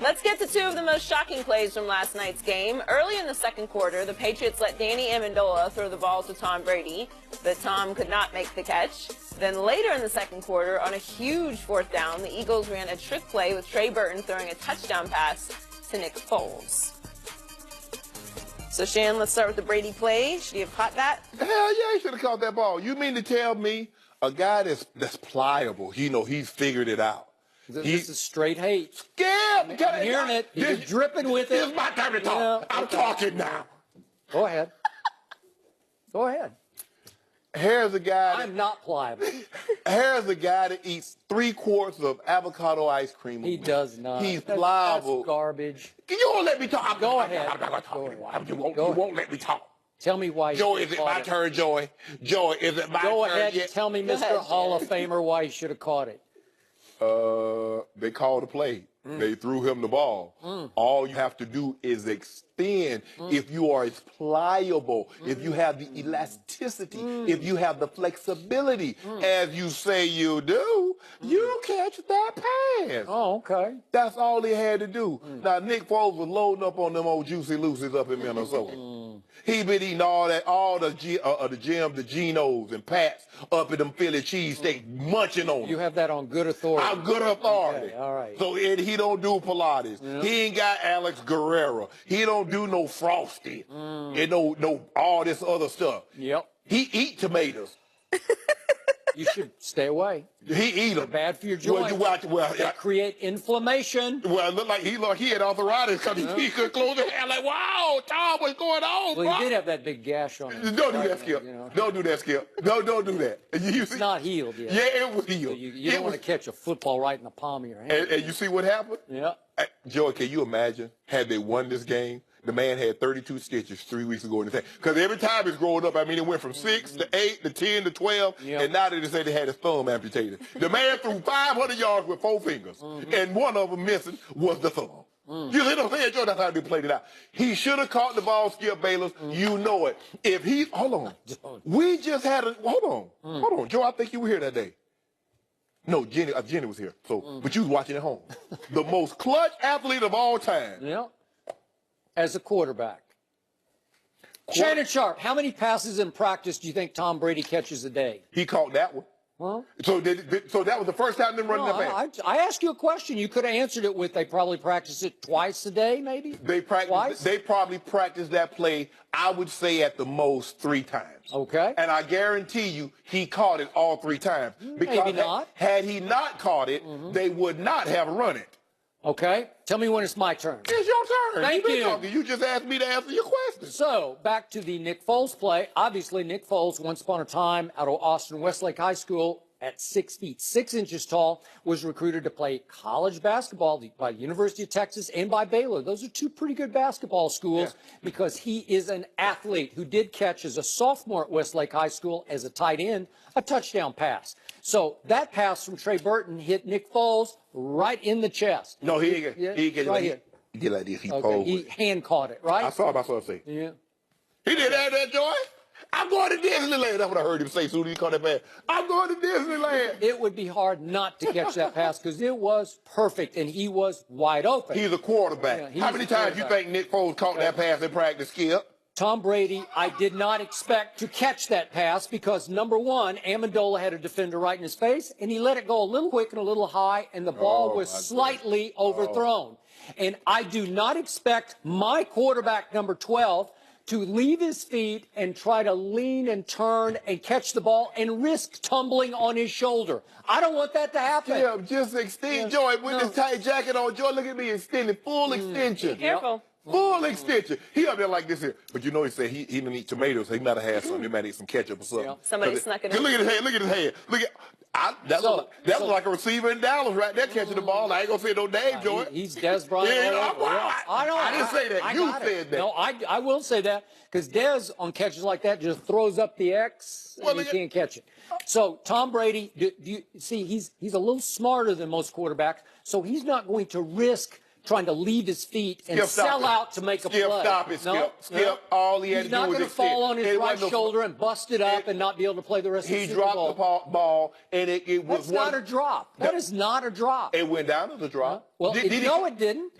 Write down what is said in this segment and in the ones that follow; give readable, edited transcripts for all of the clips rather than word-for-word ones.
Let's get to two of the most shocking plays from last night's game. Early in the second quarter, the Patriots let Danny Amendola throw the ball to Tom Brady, but Tom could not make the catch. Then later in the second quarter, on a huge fourth down, the Eagles ran a trick play with Trey Burton throwing a touchdown pass to Nick Foles. So, Shan, let's start with the Brady play. Should he have caught that? Hell yeah, he should have caught that ball. You mean to tell me a guy that's pliable, he's figured it out. This is straight hate. Scared. I'm hearing it. You're dripping with it. It's my time to talk. I'm talking now. Go ahead. Go ahead. Here's a guy. I'm not pliable. Here's a guy that eats 3 quarts of avocado ice cream. He does not. He's pliable. That's garbage. You won't let me talk. Go ahead. I'm not going to talk. You won't let me talk. Tell me why. Joy, is it my turn, Joy? Joy, is it my turn? Go ahead and tell me, Mr. Hall of Famer, why he should have caught it. They called a play. They threw him the ball. All you have to do is extend. If you are as pliable, if you have the elasticity, if you have the flexibility, as you say you do, you catch that pass. Oh, okay. That's all he had to do. Now, Nick Foles was loading up on them old Juicy Lucy's up in Minnesota. He been eating all the Gems, the Genos and Pats up at them Philly cheesesteak, munching on them. You have that on good authority. I'm good authority. Okay, all right. So he don't do Pilates. Yeah. He ain't got Alex Guerrero. He don't do no Frosty and no all this other stuff. Yep. He eat tomatoes. You should stay away. He eat them. They're bad for your joints. They create inflammation. Well, it looked like he had arthritis because he could close his hand like, wow, Tom, what's going on? Well, he did have that big gash on him. Don't do that, Skip. Don't do that, Skip. Don't do that. It's not healed yet. Yeah, it was healed. So you don't want to catch a football right in the palm of your hand. And you see what happened? Yeah. Joey, can you imagine had they won this game? The man had 32 stitches 3 weeks ago in the tank. Because every time it's growing up, I mean, it went from 6 to 8 to 10 to 12, and now they say they had his thumb amputated. The man threw 500 yards with 4 fingers, and one of them missing was the thumb. You see what I'm saying, Joe? That's how they played it out. He should have caught the ball, Skip Bayless. You know it. If he, hold on. We just had a, hold on. Joe, I think you were here that day. No, Jenny was here. So, but you was watching at home. The most clutch athlete of all time. Yeah. As a quarterback. Shannon Sharp, how many passes in practice do you think Tom Brady catches a day? He caught that one. Well, so that was the first time them running that fast. I asked you a question. You could have answered it with they probably practice it twice a day, maybe? They probably practiced that play, I would say, at the most 3 times. Okay. And I guarantee you he caught it all 3 times. Because maybe not. Had he not caught it, they would not have run it. Okay. Tell me when it's my turn. It's your turn. Thank you. You just asked me to answer your question. So, back to the Nick Foles play. Obviously, Nick Foles, once upon a time, out of Austin Westlake High School, at 6 feet 6 inches tall, was recruited to play college basketball by the University of Texas and by Baylor. Those are 2 pretty good basketball schools because he is an athlete who did catch as a sophomore at Westlake High School as a tight end a touchdown pass. So that pass from Trey Burton hit Nick Foles right in the chest. No, he did right here. He did like this. He hand caught it, right? I saw it. I saw it say. Yeah. He did that, Joy. I'm going to Disneyland. That's what I heard him say as soon as he caught that pass. I'm going to Disneyland. It would be hard not to catch that pass because it was perfect, and he was wide open. He's a quarterback. How many times you think Nick Foles caught that pass in practice, Skip? Tom Brady, I did not expect to catch that pass because, number one, Amendola had a defender right in his face, and he let it go a little quick and a little high, and the ball was slightly overthrown. And I do not expect my quarterback, number 12, to leave his feet and try to lean and turn and catch the ball and risk tumbling on his shoulder. I don't want that to happen. Yeah, just extend, Joy, with this tight jacket on. Joy, look at me extending, full extension. Careful. Full extension. He up there like this here. But you know he said he didn't eat tomatoes. He might have had some. He might eat some ketchup or something. Somebody snuck it in. Look at his hand. Look at his hand. Look at that looks like a receiver in Dallas right there catching the ball. I ain't gonna say no name, Joy. He's Dez Bryant. I didn't say that. You said that. No, I will say that because Dez on catches like that just throws up the X and he can't catch it. So Tom Brady, do you see he's a little smarter than most quarterbacks, so he's not going to risk trying to leave his feet and sell out to make a play. Stop it, Skip. All he had to do was He's not going to fall on his right shoulder and bust it up and not be able to play the rest of the Super Bowl. He dropped the ball, and it was That's not a drop. That is not a drop. It went down as a drop. Well, Did he- no, it didn't.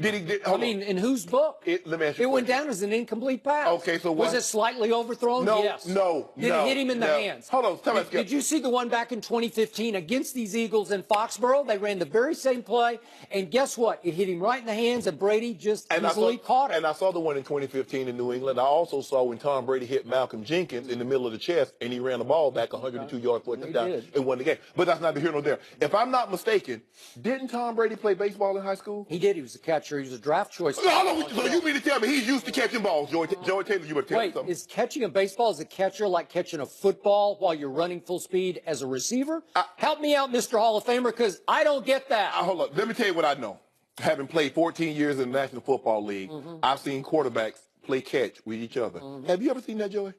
Hold on. in whose book? Let me ask you It a went question. down as an incomplete pass. Okay, so was what? it slightly overthrown? No, Yes. no, Did no, it hit him in the no. hands? Hold on, tell me, Did you see the one back in 2015 against these Eagles in Foxborough? They ran the very same play, and guess what? It hit him right in the hands, and Brady just easily caught it. And I saw the one in 2015 in New England. I also saw when Tom Brady hit Malcolm Jenkins in the middle of the chest, and he ran the ball back 102 yards for a touchdown and won the game. But that's neither here nor there. If I'm not mistaken, didn't Tom Brady play baseball in high school? He did. He was a catcher. He was a draft choice. So you mean to tell me he's used to catching balls, Joey Taylor? You better tell me Wait, something. is catching a baseball as a catcher like catching a football while you're running full speed as a receiver? Help me out, Mr. Hall of Famer, because I don't get that. Hold up. Let me tell you what I know. Having played 14 years in the National Football League, I've seen quarterbacks play catch with each other. Have you ever seen that, Joey?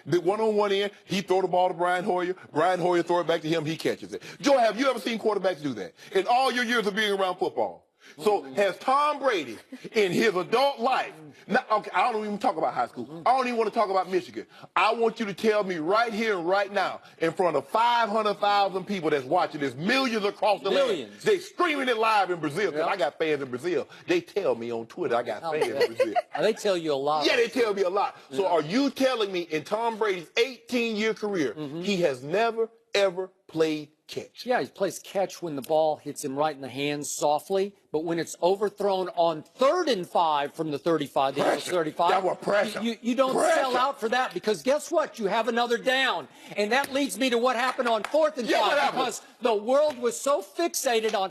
The one-on-one end, he throw the ball to Brian Hoyer. Brian Hoyer throw it back to him. He catches it. Joey, have you ever seen quarterbacks do that in all your years of being around football? So has Tom Brady in his adult life, okay, I don't even talk about high school. I don't even want to talk about Michigan. I want you to tell me right here and right now, in front of 500,000 people that's watching this, millions across the land. They streaming it live in Brazil, because I got fans in Brazil. They tell me on Twitter I got fans in Brazil. They tell you a lot. Yeah, they tell me a lot. So are you telling me in Tom Brady's 18-year career, he has never, ever played catch? Yeah, he plays catch when the ball hits him right in the hands softly, but when it's overthrown on 3rd and 5 from the 35, the Eagles 35, that was pressure. You don't sell out for that, because guess what? You have another down. And that leads me to what happened on 4th and 5, because the world was so fixated on,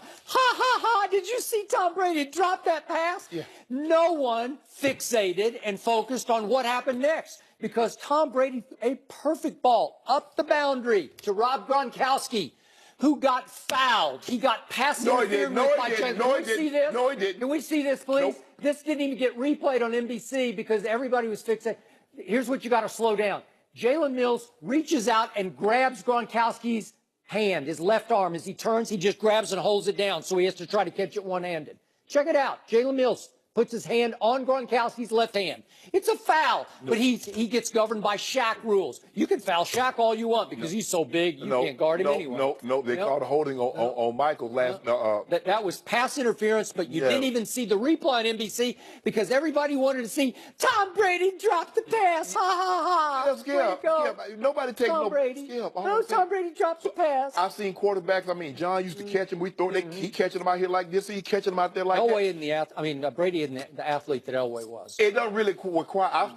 did you see Tom Brady drop that pass? Yeah. No one fixated and focused on what happened next, because Tom Brady, a perfect ball up the boundary to Rob Gronkowski, who got fouled. He got pass interference by Chen. Can we see this? No, he didn't. Can we see this, please? Nope. This didn't even get replayed on NBC because everybody was fixated. Here's what you got to slow down. Jalen Mills reaches out and grabs Gronkowski's hand, his left arm. As he turns, he just grabs and holds it down, so he has to try to catch it one-handed. Check it out. Jalen Mills puts his hand on Gronkowski's left hand. It's a foul, but he gets governed by Shaq rules. You can foul Shaq all you want because he's so big, you can't guard him anyway. No, they called a holding on Michael last. That was pass interference, but you didn't even see the replay on NBC because everybody wanted to see Tom Brady drop the pass. Ha, ha, ha. Nobody takes Tom Brady. Tom Brady dropped the pass. I've seen quarterbacks. I mean, John used to catch him. We throw he catching them out here like this. He catching them out there like that. Brady isn't the athlete that Elway was. It doesn't really require.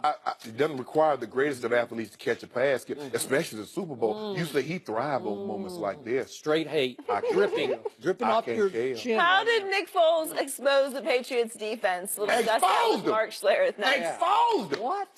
It doesn't require the greatest of athletes to catch a pass, especially the Super Bowl. You say he thrived on moments like this. Straight hate, dripping off your chin. How did Nick Foles expose the Patriots defense? Little Exposed them. Mark Schlereth. Exposed them. What?